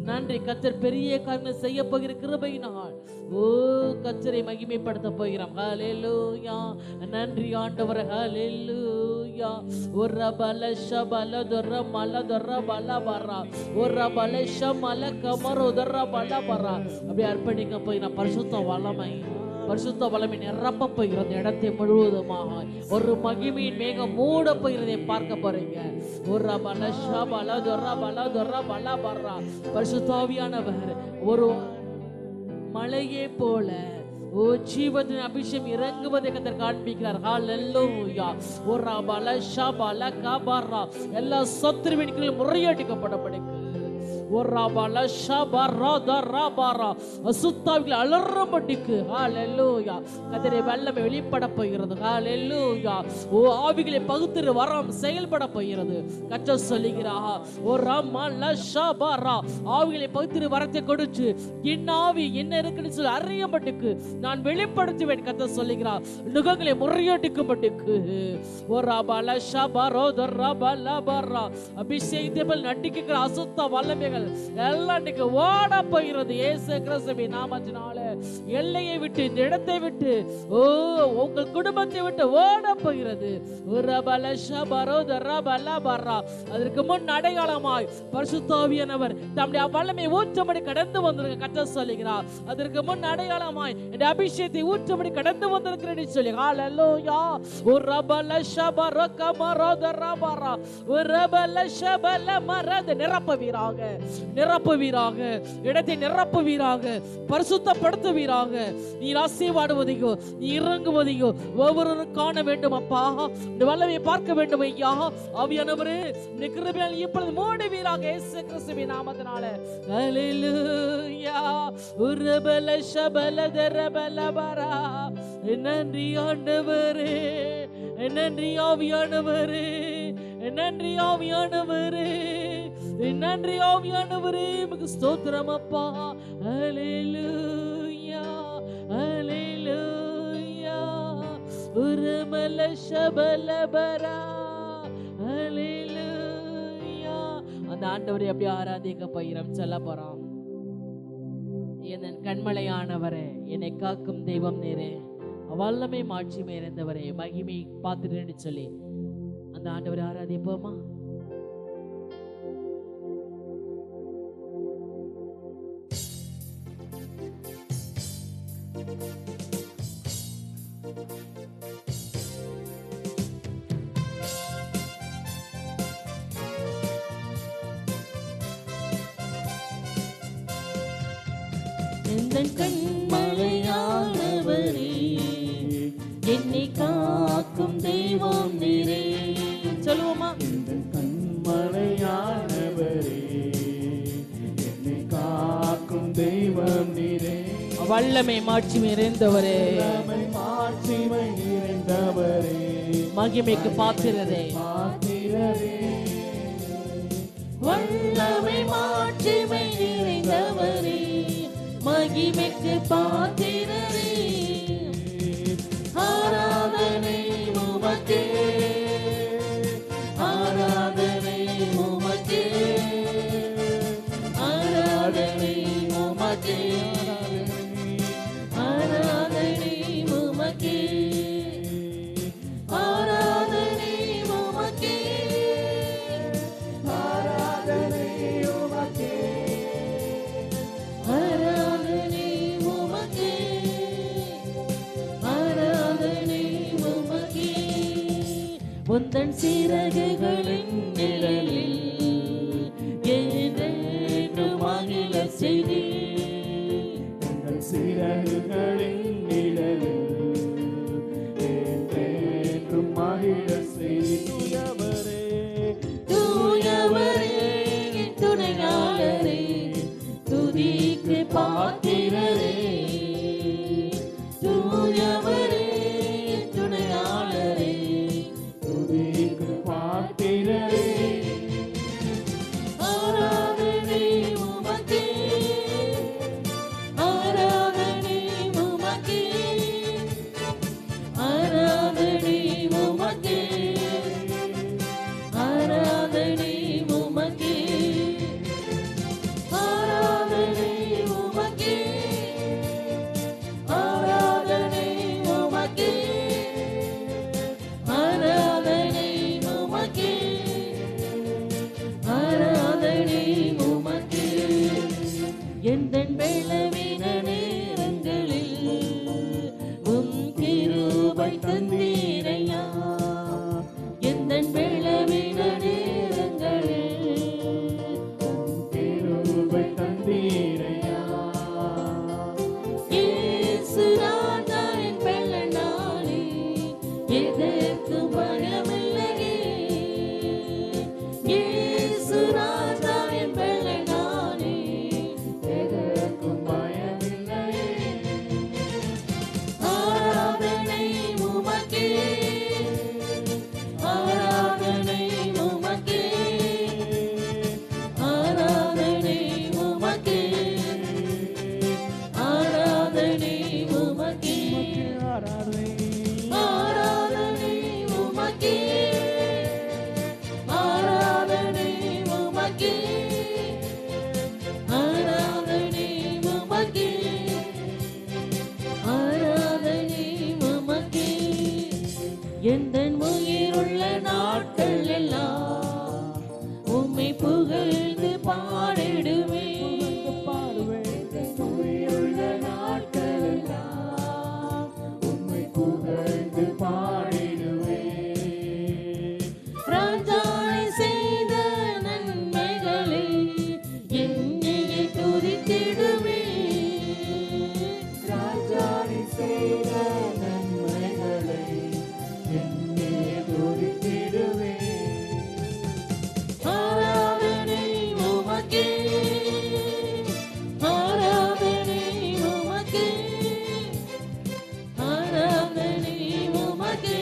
நன்றி. கர்த்தர் பெரிய காரியங்களை செய்ய போகிற கிருபையினால் ஓ கர்த்தரை மகிமைப்படுத்த போகிறோம். ஹல்லேலூயா. நன்றி ஆண்டவரே. ஹல்லேலூயா. ஒரு பல ஷபல துர மல துர பல பரா, ஒரு பல ஷமல கமரோ துர பல பரா. அப்படி அர்ப்பணிக்க போகிறோம். பரிசுத்த வல்லமை நிரப்ப போகிறது இடத்தை முழுவதுமாக. ஒரு மகிமையின் மேகம் மூட போகிறதை பார்க்க போறீங்க. ஒரு பல ஷபல துர பல துர பல பரா. பரிசுத்தாவியானவர் ஒரு மலையே போல ஓ ஜீவத்தின் அபிஷேகம் இறங்குவதை கர்த்தர் காண்பிக்கிறார். ஹல்லேலூயா. ஒரு பல ஷபல கபரா. எல்லா சத்துருவின் கீழ் முறையடிக்கப்படப்படுகிறது. அசுத்தாவிகள் அலறப்பட்டிக்கு. ஹல்லேலூயா. கர்த்தருடைய வல்லமை வெளிப்பட போகிறது. ஹல்லேலூயா. ஓ ஆவிகளை பகுத்துற வரம் செயல்பட போகிறது. கர்த்தர் சொல்லுகிறார். ஓ ரமல ஷபரா. ஆவிகளை பகுத்துற வரத்தை கொடுத்து என் ஆவி என்ன இருக்குன்னு சொல்லி அறியப்பட்டுக்கு நான் வெளிப்படுத்துவேன். கர்த்தர் சொல்லுகிறார். நுகங்களை முறையடிக்கும்பட்டுக்கு. ஓ ரபல ஷபரோ தரபல பரா. அபிஷேகத்தில் நட்டிக்கிற அசுத்த வல்லமைகள் எல்லாம் இன்னைக்கு ஓட போகிறது. இயேசு கிறிஸ்துவின் நாமத்தினால எல்லையை விட்டு, இந்த இடத்தை விட்டு, ஓ உங்கள் குடும்பத்தை விட்டு ஓட போகிறது. அதற்கு முன் அடையாளமாய் பரிசுத்தாவியானவர் தம்முடைய வல்லமை ஊற்றபடி கடந்து வந்திருக்க கர்த்தர் சொல்லுகிறார். அதற்கு முன் அடையாளமாய் இந்த அபிஷேகத்தை ஊற்றபடி கடந்து வந்திருக்கிறேன் சொல்லி. ஹல்லேலூயா. ஒரு ரபல ஷபர கமரத ரபரா. ஒரு ரபல ஷபல மரத நிரப்புவீராக, நிரப்புவீராக, இடத்தை நிரப்புவீராக, பரிசுத்தப்படுத்துவீராக. நீ ஆசீர்வாடுவதையோ, நீ இறங்குவதையோ ஒவ்வொருவரும் காண வேண்டும் அப்பா. இந்த வல்லமையை பார்க்க வேண்டும் ஐயா. ஆவியானவரே இந்த கிருபையால் இப்பொழுது மூடுவீராக இயேசு கிறிஸ்துவின் நாமத்தினால. ஹல்லேலூயா. உரபல ஷபல தரபல பரா. நன்றி ஆண்டவரே, நன்றி ஆவியானவரே, நன்றி ஆவியானவரே, நன்றி ஆவியானவரே. உமக்கு ஸ்தோத்திரம் அப்பா. ஹல்லேலூயா. ஹல்லேலூயா. உரமல ஷபல பரா. ஹல்லேலூயா. அந்த ஆண்டவரை அப்படியே ஆராதிக்க போகிறோம், சொல்ல போறோம். என் கண்மலையானவரே, என்னை காக்கும் தெய்வம் நேரே, வல்லமை மாட்சிமை இருந்தவரே, மகிமை பார்த்துட்டு சொல்லி அந்த ஆண்டவரை ஆராதிப்போமா? கண்மலையானவரே, என்னை காக்கும் தெய்வம் நீரே. சொல்லுவோமா? கண்மலையானவரே, என்னை காக்கும் தெய்வம் நீரே. வல்லமை மாட்சிமை நிறைந்தவரே, மாட்சிமை நிறைந்தவரே, மகிமைக்கு பாத்திரரே, வல்லமை மாட்சிமை நிறைந்தவரே, மகிமைக்கு பாத்திரரே. ஆராதனை உமக்கே, ஆராதனை உமக்கே, ஆராதனை உமக்கே, ஆராதனை உமக்கே, ஆராதனை உமக்கே, ஆராதனை உமக்கே, ஆராதனை உமக்கே, ஆராதனை உமக்கே. உந்தன் சிறகுகளின் நிழலில் என்றென்றும் மகிழ செய்தி. உங்கள் சிறகுகளின் நிழலில் என்றென்றும் மகிழ செய்தவரே. தூயவரே, என் துணையாளரே, துதிக்கு பாத்திரரே. தூயவரே, என் துணையாளரே, துதிக்கு பாத்திரரே. ஆராதனை உமக்கே, ஆராதனை உமக்கே, ஆராதனை உமக்கே, ஆராதனை உமக்கே, ஆராதனை உமக்கே, ஆராதனை உமக்கே, ஆராதனை உமக்கே, ஆராதனை உமக்கே. எந்தன் பலவீன நேரங்களில் உம் கிருபை தந்தீரையா. எந்தன் பலவீன நேரங்களில் கிருபை தந்தீரையா. இயேசு ராஜா என் பெலனாலே, எதற்கு பயமில்லையே. இயேசு ராஜா என் பெலனாலே, எதற்கும் பயமில்லையே. ஆராதனை உமக்கே, ஆராதனை உமக்கே, ஆராதனை உமக்கே, ஆராதனை உமக்கே, ஆராதனை உமக்கே, ஆராதனை உமக்கே, ஆராதனை உமக்கே, ஆராதனை உமக்கே. எந்தன் உயிருள்ள நாட்கள் எல்லாம் உம்மை புகழ்ந்து பாடிடுவேன். உயிருள்ள நாட்களெல்லாம் உம்மை புகழ்ந்து பாடிடுவேன். ராஜாவை செய்த நன்மைகளை என்னையே துதித்திடுவேன். ராஜாணி செய்த நன்மைகளை என்னே துதித்திடுவேன். ஆராதனை உமக்கே, ஆராதனை உமக்கே, ஆராதனை உமக்கே,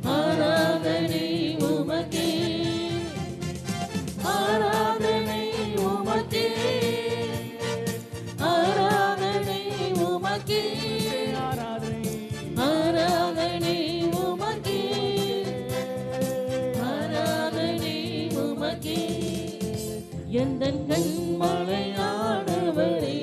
ஆராதனை உமக்கே, ஆராதனை உமக்கே, ஆராதனை உமக்கே, ஆராதனை உமக்கே, ஆராதனை உமக்கே. எந்தன் கண்மலையானவரே,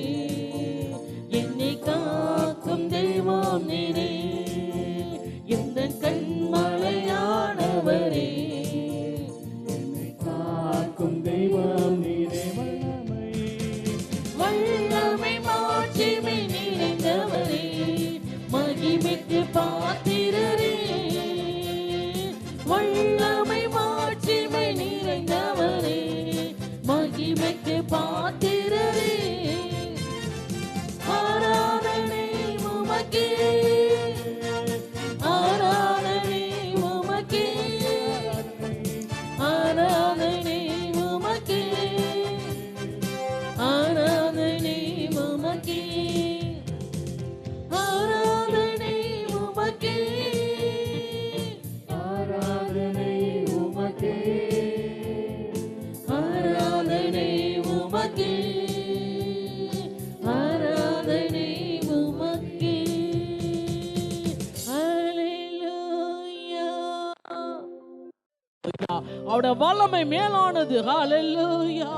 உமக்கே ஆராதனை உமக்கே ஆராதனை உமக்கே ஆராதனை உமக்கே ஆராதனை உமக்கே ஆராதனை உமக்கே ஆராதனை உமக்கே ஆராதனை உமக்கே ஹல்லேலூயா. அவருடைய வல்லமை மேலானது. ஹல்லேலூயா.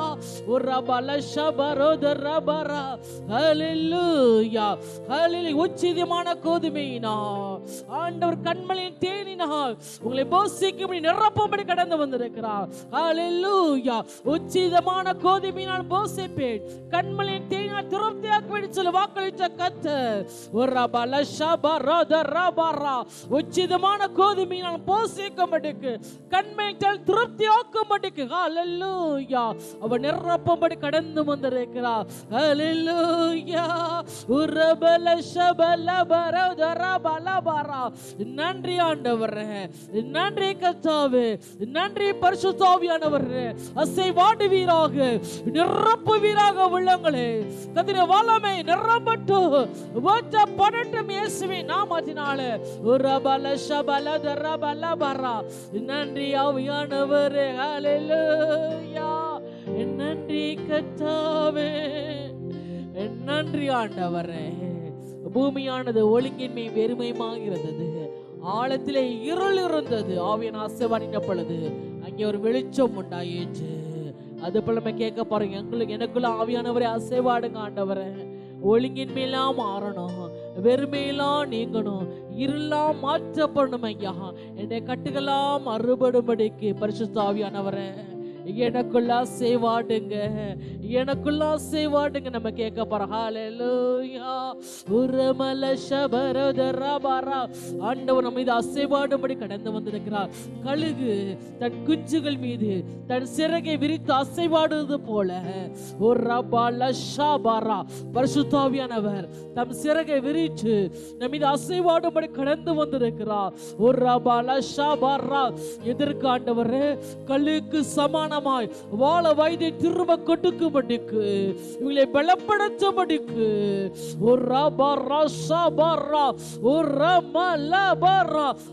உரபல ஷபரோதரபரா. ஹல்லேலூயா. ஹல்லேலூயா. உச்சிதமான கோதுமையினால் ஆண்டவர் கண்மலையின் தேனினால் உங்களை போஷிக்கும்படி நிரப்பும்படி கடந்து வந்திருக்கிறார். ஹல்லேலூயா. உச்சிதமான கோதுமையினால் போஷிப்பேன், கண்மலையின் தேனினால் திருப்தியாக்கும்படி சொல்லி வாக்களித்த கர்த்தர். உரபல ஷபரோதரபரா. உச்சிதமான கோதுமையினால் போஷிக்கும்படிக்கு கண்மலையின் திருப்தியாக்கும்படிக்கு ஹல்லேலூயா அவர் நிரப்பும்படி கடந்து வந்திருக்கிறார். ஹல்லேலூயா. உரபல ஷபலபரதரபலபரா. நன்றி ஆண்டவரே, நன்றி கர்த்தாவே, நன்றி பரிசுத்த ஆவியானவரே. அசைவாடுவீராக, நிரப்புவீராக உள்ளங்களே. கர்த்தருடைய வல்லமை நிரம்பட்டும், ஊற்றப்படட்டும் இயேசுவின் நாமத்தினாலே. உரபல ஷபலதரபலபரா. நன்றி ஆவியானவரே. ஹல்லேலூயா. நன்றி கர்த்தாவே, நன்றி ஆண்டவரே. பூமியானது ஒழுங்கின்மை வெறுமையாக இருந்தது, ஆழத்திலே இருள் இருந்தது. ஆவியான ஆசீர்வாதின பொழுது அங்கே ஒரு வெளிச்சம் உண்டாயிற்று. அது போல நம்ம கேட்க பாருங்க, எனக்குள்ள ஆவியானவரே அசைவாடுங்க ஆண்டவரே. ஒழுங்கின்மையெல்லாம் மாறணும், வெறுமையெல்லாம் நீங்கணும், இருளாம் மாற்றப்படணும் ஐயா. என்னுடைய கட்டுகளாம் அறுபடும்படிக்கு பரிசுத்த ஆவியானவரே எனக்குள்ள சேவாடுங்க, எனக்குள்ள சேவாடுங்க. நம்ம கேட்க போறோம். ஹல்லேலூயா. உரமல ஷபரதரபரா. ஆண்டவர் நம்ம மீது அசைவாடும்படி கடந்து வந்திருக்கிறார். கழுகு தன் குஞ்சுகள் மீது தன் சிறகை விரித்து அசைவாடுவது போல உரபல ஷபரா பரிசுத்த ஆவியானவர் தம் சிறகை விரித்து நம்ம மீது அசைவாடும்படி கடந்து வந்திருக்கிறார். உரபல ஷபரா. எதற்கு ஆண்டவரே? கழுகுக்கு சமான வாழ வயதை திரும்ப கொடுக்கும்படிக்கு, இவங்களை பலப்படுத்தும்படிக்கு.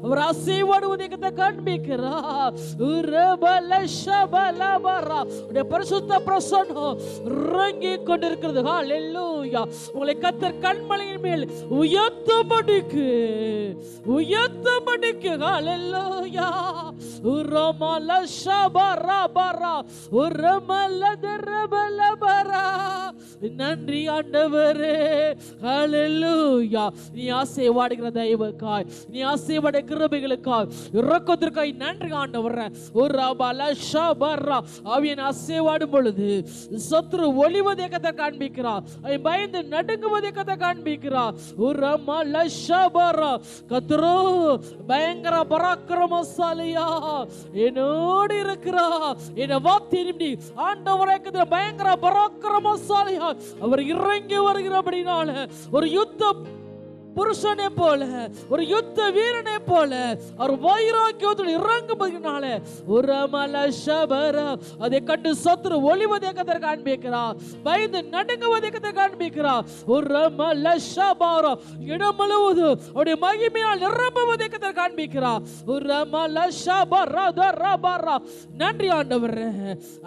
அவர் அசைவாடுவதை காண்பிக்கிறார். பரிசுத்த பிரசன்னம் இறங்கி கொண்டிருக்கிறது. ஹல்லேலூயா. உங்களை கர்த்தர் கண்மலையின் மேல் உயர்த்தும்படிக்கு, உயர்த்தும்படிக்கு. ஹல்லேலூயா. உரமல ஷபரபரா. நன்றி ஆண்டவரே. ஹல்லேலூயா. நீ ஆசைவாடுகிற தயவுக்காய், நீ ஆசைவாடுகிற கிருபைகளுக்காய், இரக்கத்திற்காய் நன்றி ஆண்டவரே. ஆவியன் ஆசைவாடும் பொழுது சத்துரு ஒளிவதை கதை காண்பிக்கிறார், பயந்து நடுங்குவதை கதை காண்பிக்கிறார். கத்ரோ பயங்கர பராக்கிரமசாலியா என்னோடு இருக்கிறார். என் வார்த்தை ஆண்டவரே பயங்கர பராக்கிரமசாலியா அவர் இறங்கி வருகிறபடினால ஒரு யுத்த புருஷனை போல, ஒரு யுத்த வீரனை போல அவர் வைராக்கியத்தில் இறங்குவதனால ஒரு மல ஷபர அதை கண்டு சத்துரு ஒளிவதை கத்தர் காண்பிக்கிறார், பயந்து நடுங்குவதை கத்தர் காண்பிக்கிறார். ஒரு மல ஷபர இடம் முழுவதும் அவருடைய மகிமையால் நிரம்புவதை கத்தர் காண்பிக்கிறார். ஒரு மல ஷபர தரபர. நன்றி ஆண்டவரே.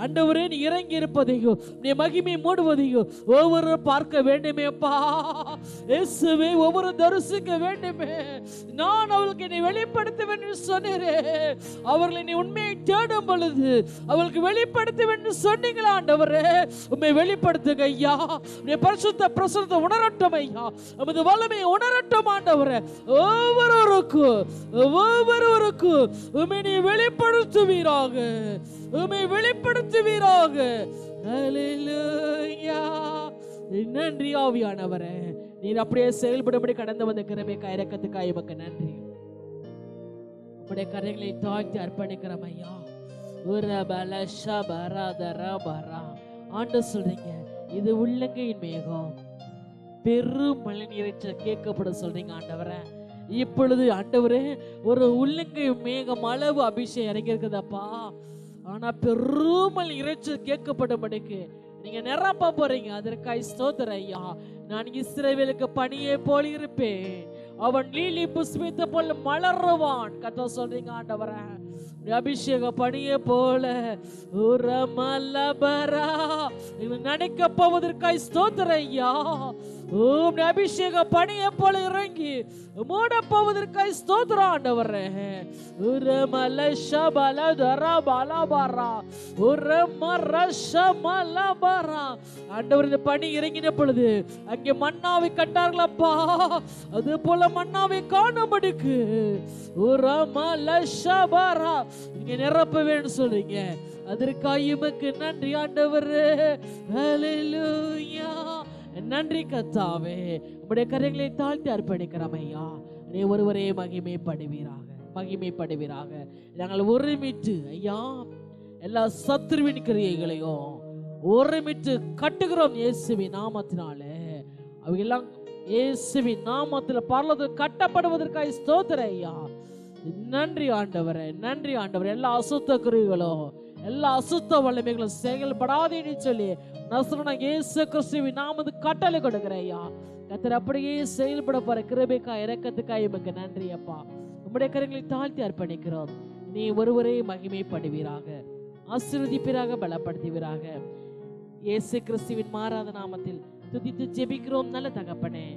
ஆண்டவரே நீ இறங்கி இருப்பதையும் நீ மகிமை மூடுவதையும் ஒவ்வொரு பார்க்க வேண்டுமேப்பா. இயேசுவே ஒவ்வொரு தரிசிக்க வேண்டுமே. நான் அவளுக்கு என்னை வெளிப்படுத்த வேண்டும் சொன்னீரே. அவர்களை நீ உண்மையை தேடும் பொழுது அவளுக்கு வெளிப்படுத்த வேண்டும் சொன்னீங்களா ஆண்டவரே? உண்மை வெளிப்படுத்துங்க ஐயா. உம்முடைய பரிசுத்த பிரசன்னத்தை உணரட்டும் ஐயா. உமது வல்லமையை உணரட்டும் ஆண்டவரே. ஒவ்வொருவருக்கும் உம்மை நீ வெளிப்படுத்துவீராக, உம்மை வெளிப்படுத்துவீராக. ஹல்லேலூயா. நன்றி ஆவியானவரே. நீர் அப்படியே செயல்படும்படி கடந்து வந்த கிருபைக்காய் இரக்கத்துக்காய் உமக்கு நன்றி. உம்முடைய கரங்களை தாழ்த்தி அர்ப்பணிக்கிறோம் ஐயா. ஆண்டு சொல்றீங்க இது உள்ளங்கையின் மேகம், பெரும் மழை நீரைச்சல் கேட்கப்பட சொல்றீங்க ஆண்டவரே. இப்பொழுது ஆண்டவரே ஒரு உள்ளங்கை மேகம் அளவு அபிஷேகம் இறங்கி இருக்குதாப்பா. ஆனா பெருமல் இறைச்சல் கேட்கப்படும்படிக்கு நீங்க நிரப்ப போறீங்க. அதற்காய் ஸ்தோத்திரம் ஐயா. நான் இஸ்ரவேலுக்கு பனியை போல் இருப்பேன், அவன் லீலி புஷ்பித்த போல் மலருவான். கத்த சொல்றீங்க ஆண்டவரே. அபிஷேக பணியை போல உரமலபரா நினைக்க போவதற்காய் ஸ்தோத்திரம் ஐயா. அபிஷேக பணியை போல இறங்கி மூட போவதற்காய் ஸ்தோத்திரம் ஆண்டவரே. உரமல ஷபல தரபலபரா உரமரஷமலபரா. ஆண்டவர் இந்த பணி இறங்கின பொழுது அங்கே மன்னாவை கண்டார்களப்பா, அது போல மன்னாவை காணும்படிக்கு உரமல ஷபரா நீங்க நிரப்ப வேணும் சொல்றீங்க. அதற்காக உமக்கு நன்றி ஆண்டவரே. ஹல்லேலூயா. நன்றி கர்த்தாவே. உம்முடைய கரங்களை தாழ்த்தி அர்ப்பணிக்கிறோம் ஐயா. நீ ஒருவரே மகிமைப்படுவீராக, மகிமைப்படுவீராக. நாங்கள் ஒருமித்து ஐயா எல்லா சத்துருவின் கிரியைகளையும் ஒருமித்து கட்டுகிறோம் இயேசுவின் நாமத்தினாலே. அவையெல்லாம் இயேசுவின் நாமத்தில் பரலோகத்தில் கட்டப்படுவதற்காக ஸ்தோத்திரம் ஐயா. நன்றி ஆண்டவரே, நன்றி ஆண்டவரே. எல்லா அசுத்த கிரியைகளும் எல்லா அசுத்த வல்லமைகளும் செயல்படாதேன்னு சொல்லி நசரேயனாகிய இயேசு கிறிஸ்துவின் நாமத்தில் கட்டளை கொடுக்கிறேன் ஐயா. கர்த்தர் அப்படியே செயல்பட போற கிருபைக்காய் இரக்கத்துக்காய் உமக்கு நன்றி அப்பா. உம்முடைய கரங்களை தாழ்த்தி அர்ப்பணிக்கிறோம். நீ ஒருவரே மகிமைப்படுவீராக, ஆசீர்வதிப்பீராக, பலப்படுத்துவீராக. இயேசு கிறிஸ்துவின் மாறாத நாமத்தில் துதித்து ஜெபிக்கிறோம் நல்ல தகப்பனே.